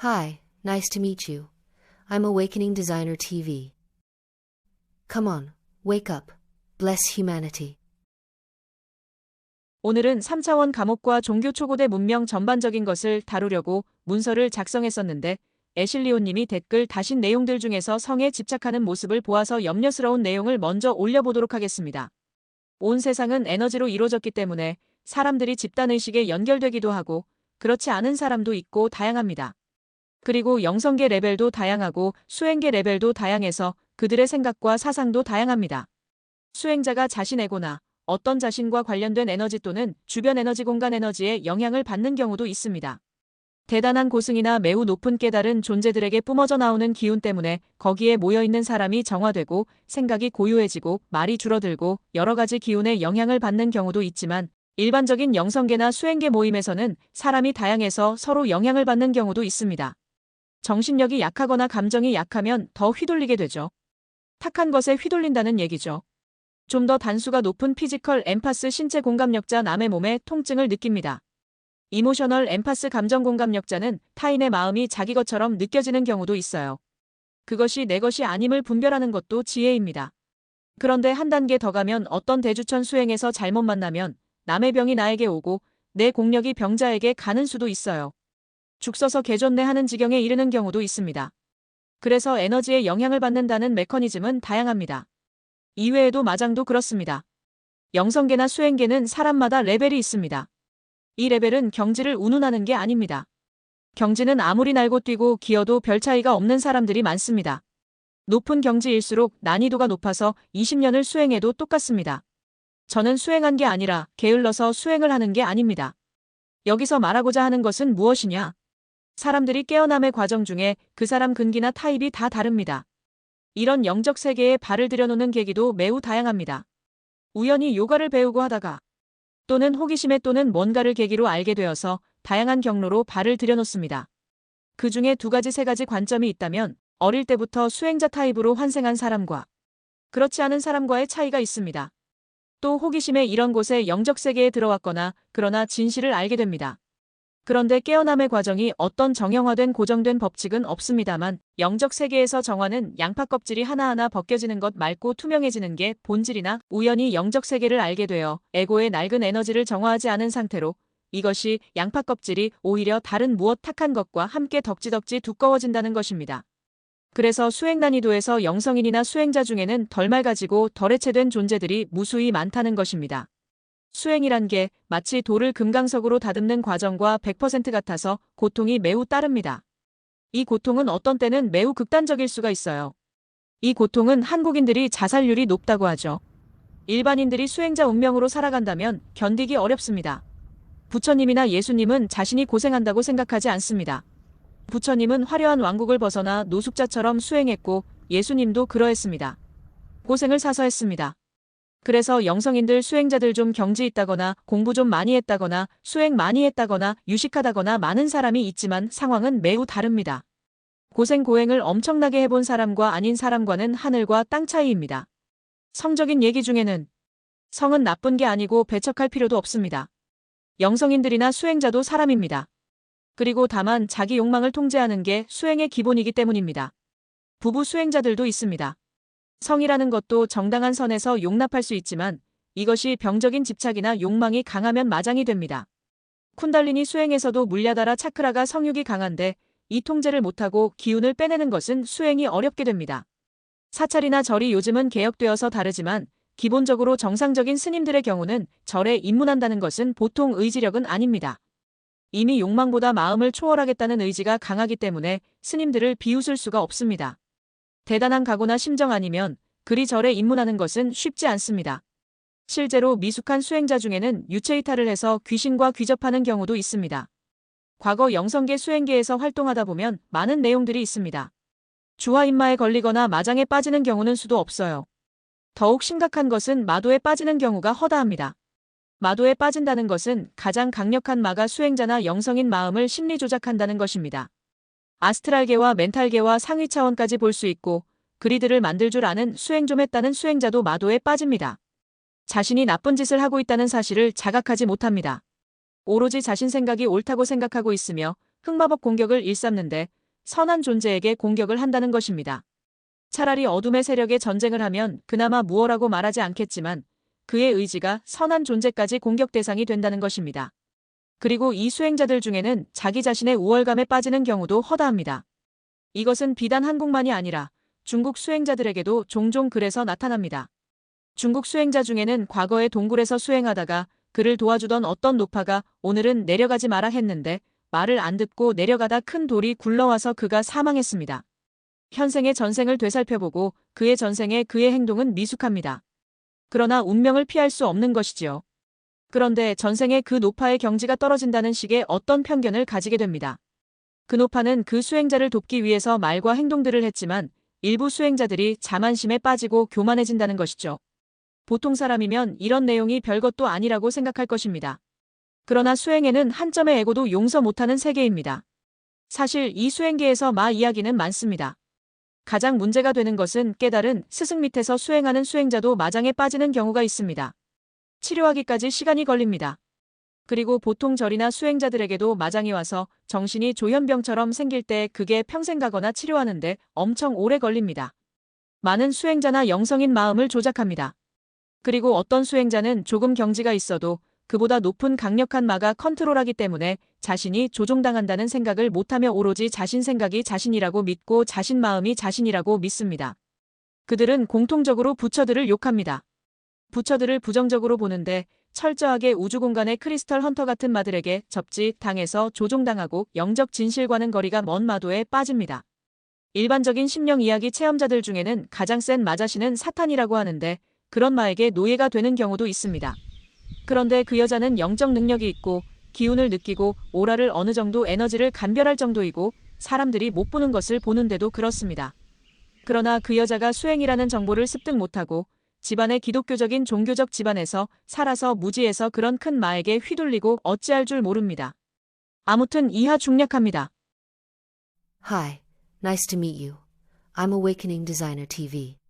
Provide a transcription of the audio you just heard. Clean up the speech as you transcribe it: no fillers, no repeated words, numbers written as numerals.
Hi, nice to meet you. I'm Awakening Designer TV. Come on, wake up. Bless humanity. 오늘은 3차원 감옥과 종교 초고대 문명 전반적인 것을 다루려고 문서를 작성했었는데 애실리오님이 댓글 다신 내용들 중에서 성에 집착하는 모습을 보아서 염려스러운 내용을 먼저 올려보도록 하겠습니다. 온 세상은 에너지로 이루어졌기 때문에 사람들이 집단의식에 연결되기도 하고 그렇지 않은 사람도 있고 다양합니다. 그리고 영성계 레벨도 다양하고 수행계 레벨도 다양해서 그들의 생각과 사상도 다양합니다. 수행자가 자신에고나 어떤 자신과 관련된 에너지 또는 주변 에너지 공간 에너지에 영향을 받는 경우도 있습니다. 대단한 고승이나 매우 높은 깨달은 존재들에게 뿜어져 나오는 기운 때문에 거기에 모여있는 사람이 정화되고 생각이 고요해지고 말이 줄어들고 여러 가지 기운에 영향을 받는 경우도 있지만 일반적인 영성계나 수행계 모임에서는 사람이 다양해서 서로 영향을 받는 경우도 있습니다. 정신력이 약하거나 감정이 약하면 더 휘둘리게 되죠. 탁한 것에 휘둘린다는 얘기죠. 좀 더 단수가 높은 피지컬 엠파스 신체 공감력자 남의 몸에 통증을 느낍니다. 이모셔널 엠파스 감정 공감력자는 타인의 마음이 자기 것처럼 느껴지는 경우도 있어요. 그것이 내 것이 아님을 분별하는 것도 지혜입니다. 그런데 한 단계 더 가면 어떤 대주천 수행에서 잘못 만나면 남의 병이 나에게 오고 내 공력이 병자에게 가는 수도 있어요. 죽 서서 개존내 하는 지경에 이르는 경우도 있습니다. 그래서 에너지에 영향을 받는다는 메커니즘은 다양합니다. 이외에도 마장도 그렇습니다. 영성계나 수행계는 사람마다 레벨이 있습니다. 이 레벨은 경지를 운운하는 게 아닙니다. 경지는 아무리 날고 뛰고 기어도 별 차이가 없는 사람들이 많습니다. 높은 경지일수록 난이도가 높아서 20년을 수행해도 똑같습니다. 저는 수행한 게 아니라 게을러서 수행을 하는 게 아닙니다. 여기서 말하고자 하는 것은 무엇이냐? 사람들이 깨어남의 과정 중에 그 사람 근기나 타입이 다 다릅니다. 이런 영적 세계에 발을 들여놓는 계기도 매우 다양합니다. 우연히 요가를 배우고 하다가 또는 호기심에 또는 뭔가를 계기로 알게 되어서 다양한 경로로 발을 들여놓습니다. 그 중에 2가지 3가지 관점이 있다면 어릴 때부터 수행자 타입으로 환생한 사람과 그렇지 않은 사람과의 차이가 있습니다. 또 호기심에 이런 곳에 영적 세계에 들어왔거나 그러나 진실을 알게 됩니다. 그런데 깨어남의 과정이 어떤 정형화된 고정된 법칙은 없습니다만 영적 세계에서 정화는 양파 껍질이 하나하나 벗겨지는 것 말고 투명해지는 게 본질이나 우연히 영적 세계를 알게 되어 에고의 낡은 에너지를 정화하지 않은 상태로 이것이 양파 껍질이 오히려 다른 무엇 탁한 것과 함께 덕지덕지 두꺼워진다는 것입니다. 그래서 수행 난이도에서 영성인이나 수행자 중에는 덜 맑아지고 덜 해체된 존재들이 무수히 많다는 것입니다. 수행이란 게 마치 돌을 금강석으로 다듬는 과정과 100% 같아서 고통이 매우 따릅니다. 이 고통은 어떤 때는 매우 극단적일 수가 있어요. 이 고통은 한국인들이 자살률이 높다고 하죠. 일반인들이 수행자 운명으로 살아간다면 견디기 어렵습니다. 부처님이나 예수님은 자신이 고생한다고 생각하지 않습니다. 부처님은 화려한 왕국을 벗어나 노숙자처럼 수행했고 예수님도 그러했습니다. 고생을 사서 했습니다. 그래서 영성인들 수행자들 좀 경지 있다거나 공부 좀 많이 했다거나 수행 많이 했다거나 유식하다거나 많은 사람이 있지만 상황은 매우 다릅니다. 고생 고행을 엄청나게 해본 사람과 아닌 사람과는 하늘과 땅 차이입니다. 성적인 얘기 중에는 성은 나쁜 게 아니고 배척할 필요도 없습니다. 영성인들이나 수행자도 사람입니다. 그리고 다만 자기 욕망을 통제하는 게 수행의 기본이기 때문입니다. 부부 수행자들도 있습니다. 성이라는 것도 정당한 선에서 용납할 수 있지만 이것이 병적인 집착이나 욕망이 강하면 마장이 됩니다. 쿤달리니 수행에서도 물야다라 차크라가 성욕이 강한데 이 통제를 못하고 기운을 빼내는 것은 수행이 어렵게 됩니다. 사찰이나 절이 요즘은 개혁되어서 다르지만 기본적으로 정상적인 스님들의 경우는 절에 입문한다는 것은 보통 의지력은 아닙니다. 이미 욕망보다 마음을 초월하겠다는 의지가 강하기 때문에 스님들을 비웃을 수가 없습니다. 대단한 각오나 심정 아니면 그리 절에 입문하는 것은 쉽지 않습니다. 실제로 미숙한 수행자 중에는 유체이탈을 해서 귀신과 귀접하는 경우도 있습니다. 과거 영성계 수행계에서 활동하다 보면 많은 내용들이 있습니다. 주화인마에 걸리거나 마장에 빠지는 경우는 수도 없어요. 더욱 심각한 것은 마도에 빠지는 경우가 허다합니다. 마도에 빠진다는 것은 가장 강력한 마가 수행자나 영성인 마음을 심리 조작한다는 것입니다. 아스트랄계와 멘탈계와 상위 차원까지 볼 수 있고 그리드를 만들 줄 아는 수행 좀 했다는 수행자도 마도에 빠집니다. 자신이 나쁜 짓을 하고 있다는 사실을 자각하지 못합니다. 오로지 자신 생각이 옳다고 생각하고 있으며 흑마법 공격을 일삼는데 선한 존재에게 공격을 한다는 것입니다. 차라리 어둠의 세력에 전쟁을 하면 그나마 무엇라고 말하지 않겠지만 그의 의지가 선한 존재까지 공격 대상이 된다는 것입니다. 그리고 이 수행자들 중에는 자기 자신의 우월감에 빠지는 경우도 허다합니다. 이것은 비단 한국만이 아니라 중국 수행자들에게도 종종 그래서 나타납니다. 중국 수행자 중에는 과거에 동굴에서 수행하다가 그를 도와주던 어떤 노파가 오늘은 내려가지 마라 했는데 말을 안 듣고 내려가다 큰 돌이 굴러와서 그가 사망했습니다. 현생의 전생을 되살펴보고 그의 전생에 그의 행동은 미숙합니다. 그러나 운명을 피할 수 없는 것이지요. 그런데 전생에 그 노파의 경지가 떨어진다는 식의 어떤 편견을 가지게 됩니다. 그 노파는 그 수행자를 돕기 위해서 말과 행동들을 했지만 일부 수행자들이 자만심에 빠지고 교만해진다는 것이죠. 보통 사람이면 이런 내용이 별것도 아니라고 생각할 것입니다. 그러나 수행에는 한 점의 애고도 용서 못하는 세계입니다. 사실 이 수행계에서 마 이야기는 많습니다. 가장 문제가 되는 것은 깨달은 스승 밑에서 수행하는 수행자도 마장에 빠지는 경우가 있습니다. 치료하기까지 시간이 걸립니다. 그리고 보통 절이나 수행자들에게도 마장이 와서 정신이 조현병처럼 생길 때 그게 평생 가거나 치료하는데 엄청 오래 걸립니다. 많은 수행자나 영성인 마음을 조작합니다. 그리고 어떤 수행자는 조금 경지가 있어도 그보다 높은 강력한 마가 컨트롤하기 때문에 자신이 조종당한다는 생각을 못하며 오로지 자신 생각이 자신이라고 믿고 자신 마음이 자신이라고 믿습니다. 그들은 공통적으로 부처들을 욕합니다. 부처들을 부정적으로 보는데 철저하게 우주공간의 크리스털 헌터 같은 마들에게 접지 당해서 조종당하고 영적 진실과는 거리가 먼 마도에 빠집니다. 일반적인 심령 이야기 체험자들 중에는 가장 센 마자신은 사탄이라고 하는데 그런 마에게 노예가 되는 경우도 있습니다. 그런데 그 여자는 영적 능력이 있고 기운을 느끼고 오라를 어느 정도 에너지를 감별할 정도이고 사람들이 못 보는 것을 보는데도 그렇습니다. 그러나 그 여자가 수행이라는 정보를 습득 못하고 집안의 기독교적인 종교적 집안에서 살아서 무지해서 그런 큰 마에게 휘둘리고 어찌할 줄 모릅니다. 아무튼 이하 중략합니다. Hi, nice to meet you. I'm Awakening Designer TV.